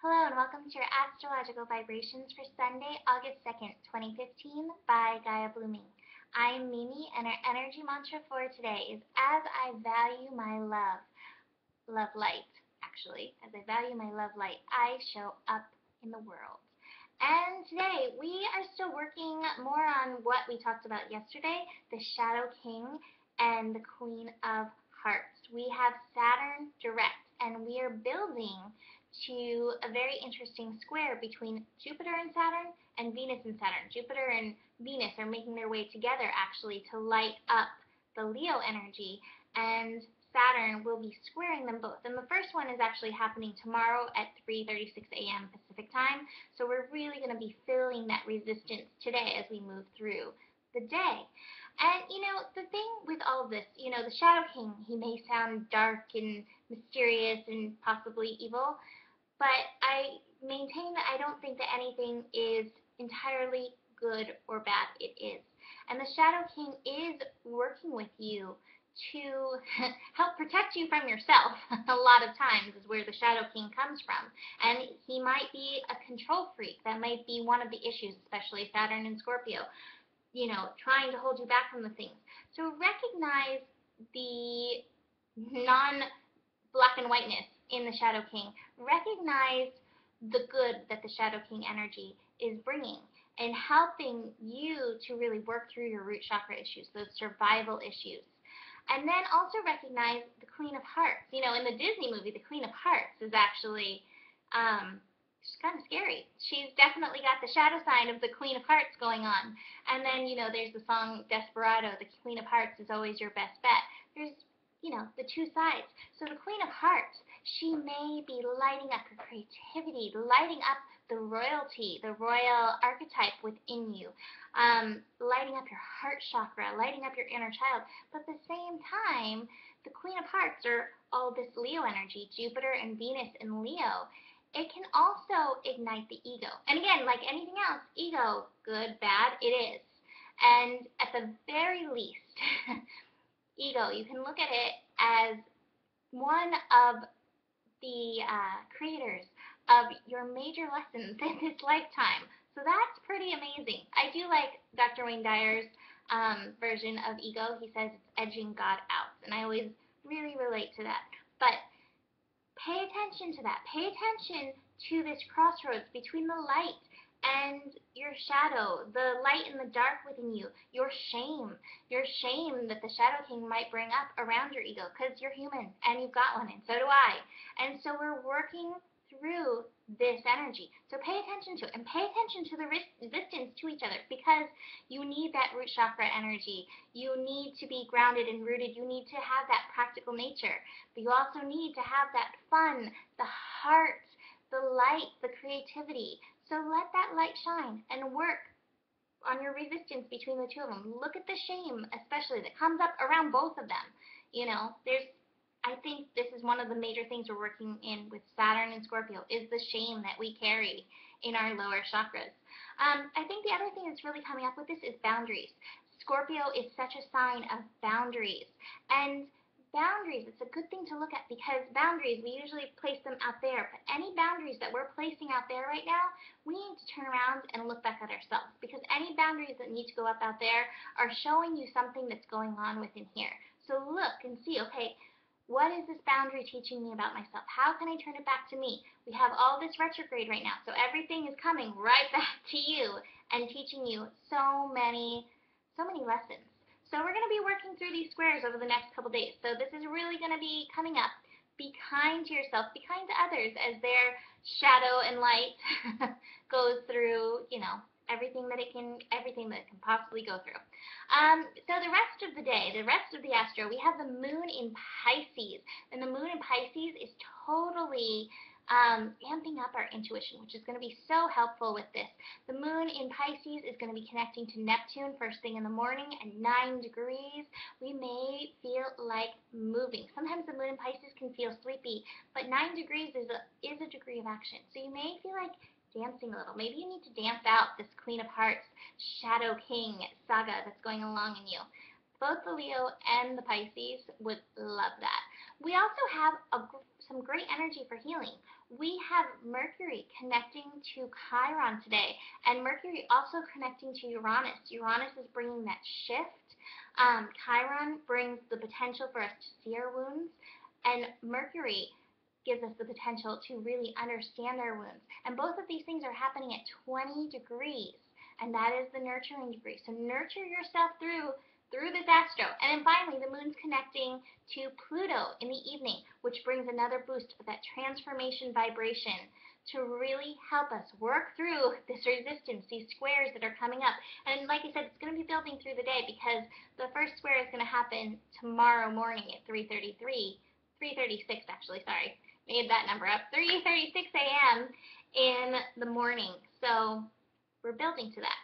Hello and welcome to your astrological vibrations for Sunday, August 2nd, 2015 by Gaia Blooming. I'm Mimi and our energy mantra for today is as I value my love light, actually, as I value my love light, I show up in the world. And today we are still working more on what we talked about yesterday, the Shadow King and the Queen of Hearts. We have Saturn direct and we are building to a very interesting square between Jupiter and Saturn and Venus and Saturn. Jupiter and Venus are making their way together actually to light up the Leo energy, and Saturn will be squaring them both. And the first one is actually happening tomorrow at 3:36 a.m. Pacific time. So we're really going to be feeling that resistance today as we move through the day. And the thing with all of this, the Shadow King, he may sound dark and mysterious and possibly evil, but I maintain that I don't think that anything is entirely good or bad. It is. And the Shadow King is working with you to help protect you from yourself. A lot of times is where the Shadow King comes from. And he might be a control freak. That might be one of the issues, especially Saturn and Scorpio, trying to hold you back from the things. So recognize the non-black and whiteness in the Shadow King. Recognize the good that the Shadow King energy is bringing and helping you to really work through your root chakra issues, those survival issues. And then also recognize the Queen of Hearts. In the Disney movie, the Queen of Hearts is actually she's kind of scary. She's definitely got the shadow sign of the Queen of Hearts going on. And then, there's the song Desperado, the Queen of Hearts is always your best bet. There's the two sides. So the Queen of Hearts, she may be lighting up her creativity, lighting up the royalty, the royal archetype within you, lighting up your heart chakra, lighting up your inner child. But at the same time, the Queen of Hearts, or all this Leo energy, Jupiter and Venus in Leo, it can also ignite the ego. And again, like anything else, ego, good, bad, it is. And at the very least, ego, you can look at it as one of the creators of your major lessons in this lifetime. So that's pretty amazing. I do like Dr. Wayne Dyer's version of ego. He says it's edging God out, and I always really relate to that. But pay attention to that. Pay attention to this crossroads between the light and your shadow, the light and the dark within you, your shame that the Shadow King might bring up around your ego, because you're human and you've got one, and so do I. And so we're working through this energy. So pay attention to it, and pay attention to the resistance to each other, because you need that root chakra energy. You need to be grounded and rooted. You need to have that practical nature, but you also need to have that fun, the heart, the light, the creativity. So let that light shine and work on your resistance between the two of them. Look at the shame, especially, that comes up around both of them. I think this is one of the major things we're working in with Saturn and Scorpio, is the shame that we carry in our lower chakras. I think the other thing that's really coming up with this is boundaries. Scorpio is such a sign of boundaries. And boundaries, it's a good thing to look at, because boundaries, we usually place them out there, but any boundaries that we're placing out there right now, we need to turn around and look back at ourselves, because any boundaries that need to go up out there are showing you something that's going on within here. So look and see, okay, what is this boundary teaching me about myself? How can I turn it back to me? We have all this retrograde right now, so everything is coming right back to you and teaching you so many lessons. So we're going to be working through these squares over the next couple days. So this is really going to be coming up. Be kind to yourself. Be kind to others as their shadow and light goes through, everything that it can possibly go through. So the rest of the day, the rest of the astro, we have the moon in Pisces. And the moon in Pisces is totally amping up our intuition, which is going to be so helpful with this. The moon in Pisces is going to be connecting to Neptune first thing in the morning at 9 degrees. We may feel like moving. Sometimes the moon in Pisces can feel sleepy, but 9 degrees is a degree of action. So you may feel like dancing a little. Maybe you need to dance out this Queen of Hearts, Shadow King saga that's going along in you. Both the Leo and the Pisces would love that. We also have some great energy for healing. We have Mercury connecting to Chiron today, and Mercury also connecting to Uranus. Uranus is bringing that shift. Chiron brings the potential for us to see our wounds, and Mercury gives us the potential to really understand our wounds. And both of these things are happening at 20 degrees, and that is the nurturing degree. So nurture yourself through this astro. And then finally, the moon's connecting to Pluto in the evening, which brings another boost of that transformation vibration to really help us work through this resistance, these squares that are coming up. And like I said, it's going to be building through the day, because the first square is going to happen tomorrow morning at 3:36 actually, sorry. Made that number up, 3:36 a.m. in the morning. So we're building to that.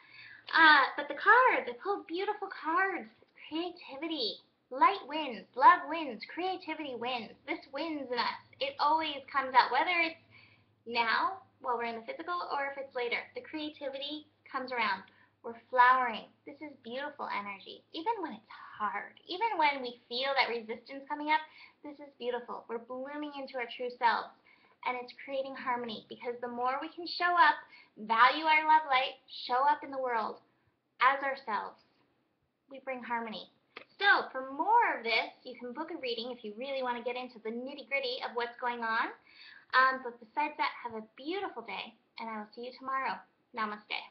But the cards, I pulled beautiful cards. Creativity. Light wins. Love wins. Creativity wins. This wins in us. It always comes out, whether it's now, while we're in the physical, or if it's later. The creativity comes around. We're flowering. This is beautiful energy. Even when it's hard, even when we feel that resistance coming up, this is beautiful. We're blooming into our true selves, and it's creating harmony, because the more we can show up, value our love light, show up in the world as ourselves, we bring harmony. So for more of this, you can book a reading if you really want to get into the nitty-gritty of what's going on. But besides that, have a beautiful day, and I will see you tomorrow. Namaste.